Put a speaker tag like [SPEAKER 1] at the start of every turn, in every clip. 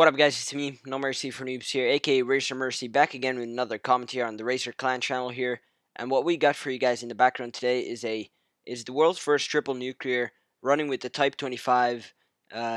[SPEAKER 1] What up, guys? It's me, No Mercy for Noobs here, aka Racer Mercy, back again with another comment here on the Racer Clan channel here. And what we got for you guys in the background today is the world's first triple nuclear running with the Type 25.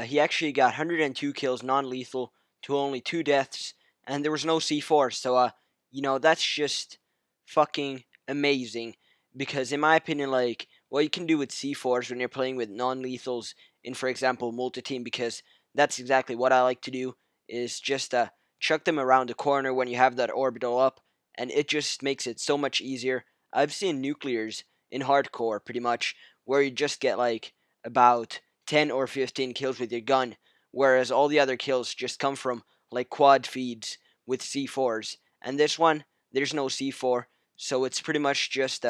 [SPEAKER 1] He actually got 102 kills, non-lethal, to only 2 deaths, and there was no C4. So that's just fucking amazing. Because in my opinion, like what you can do with C4s when you're playing with non-lethals in, for example, multi-team, because that's exactly what I like to do, is just chuck them around the corner when you have that orbital up, and it just makes it so much easier. I've seen nuclears in hardcore pretty much where you just get like about 10 or 15 kills with your gun, whereas all the other kills just come from like quad feeds with C4s. And this one, there's no C4, so it's pretty much just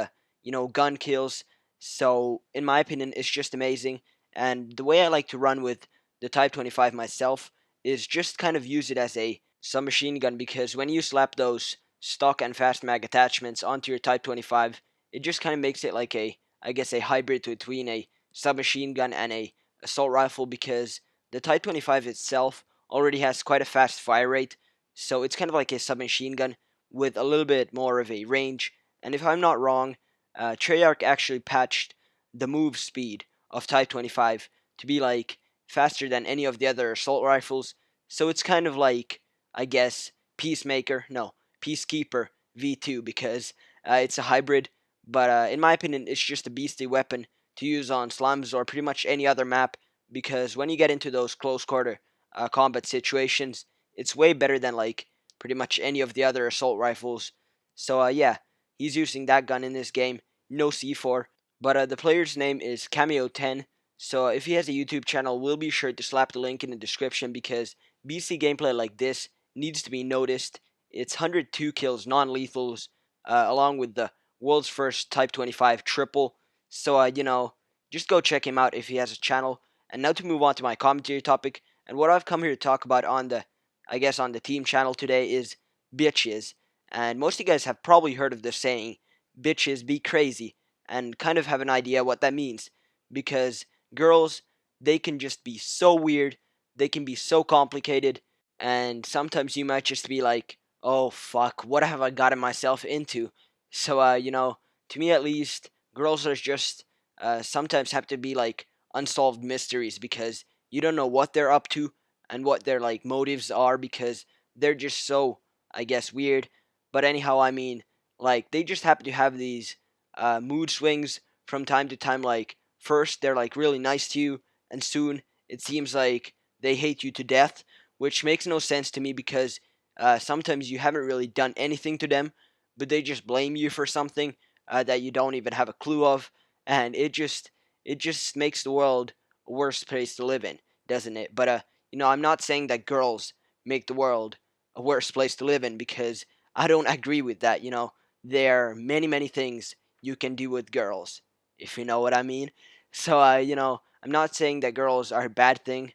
[SPEAKER 1] gun kills. So in my opinion, it's just amazing. And the way I like to run with the Type 25 myself is just kind of use it as a submachine gun, because when you slap those stock and fast mag attachments onto your Type 25, it just kind of makes it like I guess a hybrid between a submachine gun and a assault rifle, because the Type 25 itself already has quite a fast fire rate, so it's kind of like a submachine gun with a little bit more of a range. And if I'm not wrong, Treyarch actually patched the move speed of Type 25 to be like faster than any of the other assault rifles. So it's kind of like, I guess, Peacekeeper V2, because it's a hybrid. But in my opinion, it's just a beastly weapon to use on slums or pretty much any other map, because when you get into those close quarter combat situations, it's way better than like pretty much any of the other assault rifles. So yeah, he's using that gun in this game. No C4, but the player's name is Cameo10. So if he has a YouTube channel, we'll be sure to slap the link in the description, because BC gameplay like this needs to be noticed. It's 102 kills, non-lethals, along with the world's first Type 25 triple. So just go check him out if he has a channel. And now to move on to my commentary topic, and what I've come here to talk about on the team channel today is bitches. And most of you guys have probably heard of this saying, bitches be crazy, and kind of have an idea what that means, because girls, they can just be so weird, they can be so complicated, and sometimes you might just be like, oh fuck, what have I gotten myself into? So, to me at least, girls are just sometimes have to be like unsolved mysteries, because you don't know what they're up to and what their like motives are, because they're just so, I guess, weird. But anyhow, I mean, like, they just happen to have these mood swings from time to time. Like, first they're like really nice to you, and soon it seems like they hate you to death, which makes no sense to me, because sometimes you haven't really done anything to them, but they just blame you for something that you don't even have a clue of, and it just makes the world a worse place to live in, doesn't it? But I'm not saying that girls make the world a worse place to live in, because I don't agree with that. There are many things you can do with girls, if you know what I mean. So I'm not saying that girls are a bad thing,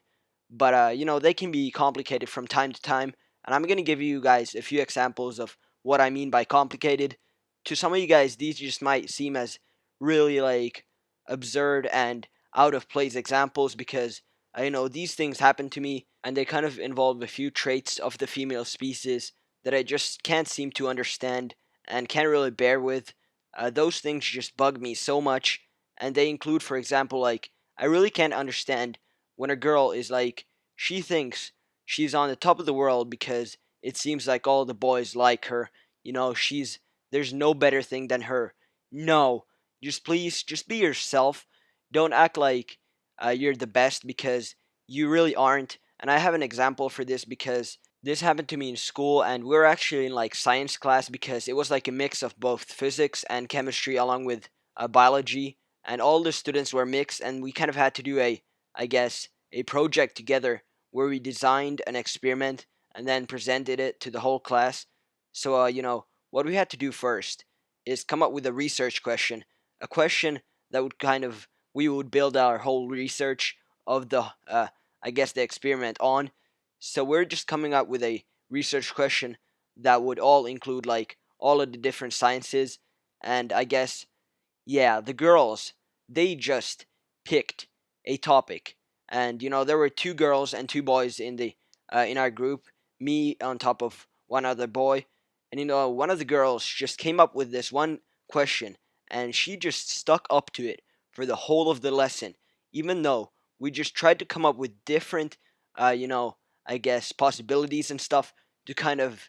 [SPEAKER 1] but they can be complicated from time to time, and I'm gonna give you guys a few examples of what I mean by complicated. To some of you guys, these just might seem as really like absurd and out of place examples, because these things happen to me, and they kind of involve a few traits of the female species that I just can't seem to understand and can't really bear with. Those things just bug me so much, and they include, for example, like, I really can't understand when a girl is like, she thinks she's on the top of the world because it seems like all the boys like her. There's no better thing than her. No, just please, just be yourself. Don't act like you're the best, because you really aren't. And I have an example for this, because this happened to me in school, and we are actually in like science class, because it was like a mix of both physics and chemistry along with biology, and all the students were mixed, and we kind of had to do I guess, a project together where we designed an experiment and then presented it to the whole class. So, what we had to do first is come up with a research question, a question that would kind of, we would build our whole research of I guess, the experiment on. So we're just coming up with a research question that would all include like all of the different sciences, and I guess, yeah, the girls, they just picked a topic. And there were two girls and two boys in the in our group, me on top of one other boy. And one of the girls just came up with this one question, and she just stuck up to it for the whole of the lesson, even though we just tried to come up with different, I guess, possibilities and stuff to kind of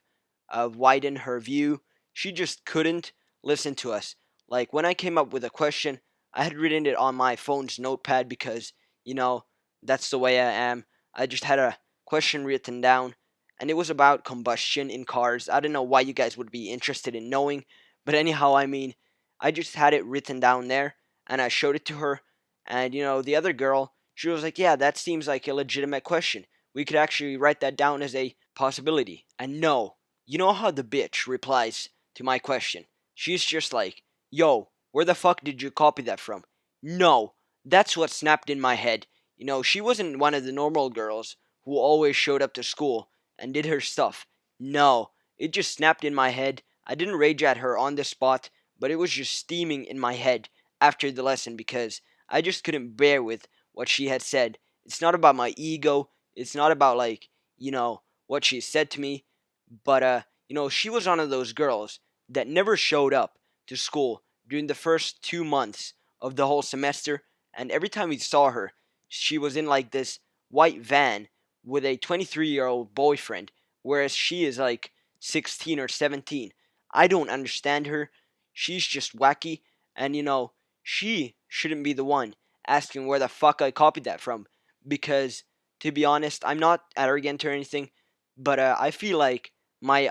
[SPEAKER 1] widen her view. She just couldn't listen to us. Like when I came up with a question, I had written it on my phone's notepad because, you know, that's the way I am. I just had a question written down, and it was about combustion in cars. I don't know why you guys would be interested in knowing, but anyhow, I mean, I just had it written down there, and I showed it to her, and the other girl, she was like, "Yeah, that seems like a legitimate question. We could actually write that down as a possibility." And no, you know how the bitch replies to my question? She's just like, "Yo, where the fuck did you copy that from?" No, that's what snapped in my head. She wasn't one of the normal girls who always showed up to school and did her stuff. No, it just snapped in my head. I didn't rage at her on the spot, but it was just steaming in my head after the lesson because I just couldn't bear with what she had said. It's not about my ego. It's not about like, what she said to me, but she was one of those girls that never showed up to school during the first 2 months of the whole semester, and every time we saw her, she was in like this white van with a 23-year-old boyfriend, whereas she is like 16 or 17. I don't understand her. She's just wacky, and she shouldn't be the one asking where the fuck I copied that from, because to be honest, I'm not arrogant or anything, but I feel like my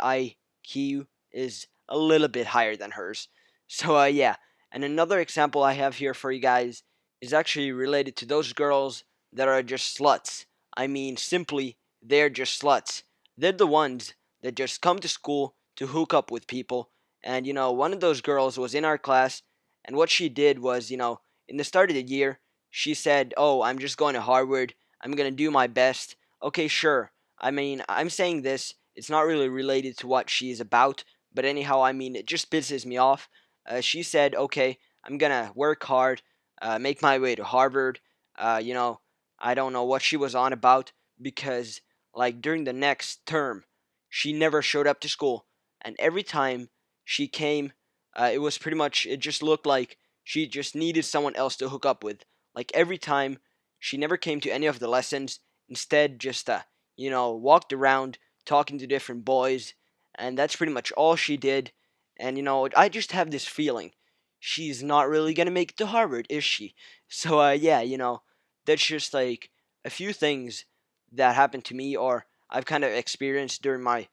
[SPEAKER 1] IQ is a little bit higher than hers. So yeah, and another example I have here for you guys is actually related to those girls that are just sluts. I mean, simply, they're just sluts. They're the ones that just come to school to hook up with people. And one of those girls was in our class, and what she did was, in the start of the year, she said, "Oh, I'm just going to Harvard. I'm gonna do my best." Okay, sure. I mean, I'm saying this, it's not really related to what she's about, but anyhow, I mean, it just pisses me off. She said, "Okay, I'm gonna work hard, make my way to Harvard." Uh, you know, I don't know what she was on about because, like, during the next term, she never showed up to school, and every time she came, it was pretty much, it just looked like she just needed someone else to hook up with. Like, every time, she never came to any of the lessons, instead, just, walked around talking to different boys, and that's pretty much all she did. And, I just have this feeling she's not really gonna make it to Harvard, is she? So, yeah, that's just like a few things that happened to me or I've kind of experienced during my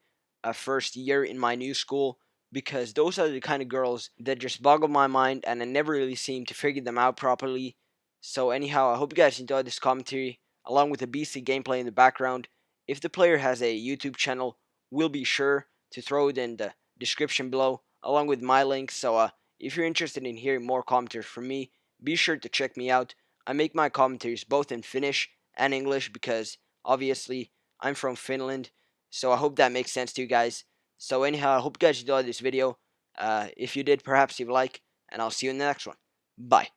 [SPEAKER 1] first year in my new school, because those are the kind of girls that just boggle my mind and I never really seem to figure them out properly. So, anyhow, I hope you guys enjoyed this commentary along with the BC gameplay in the background. If the player has a YouTube channel, we'll be sure to throw it in the description below along with my link. So, if you're interested in hearing more commentaries from me, be sure to check me out. I make my commentaries both in Finnish and English because obviously I'm from Finland. So I hope that makes sense to you guys. So anyhow, I hope you guys enjoyed this video. If you did, perhaps leave a like, and I'll see you in the next one. Bye.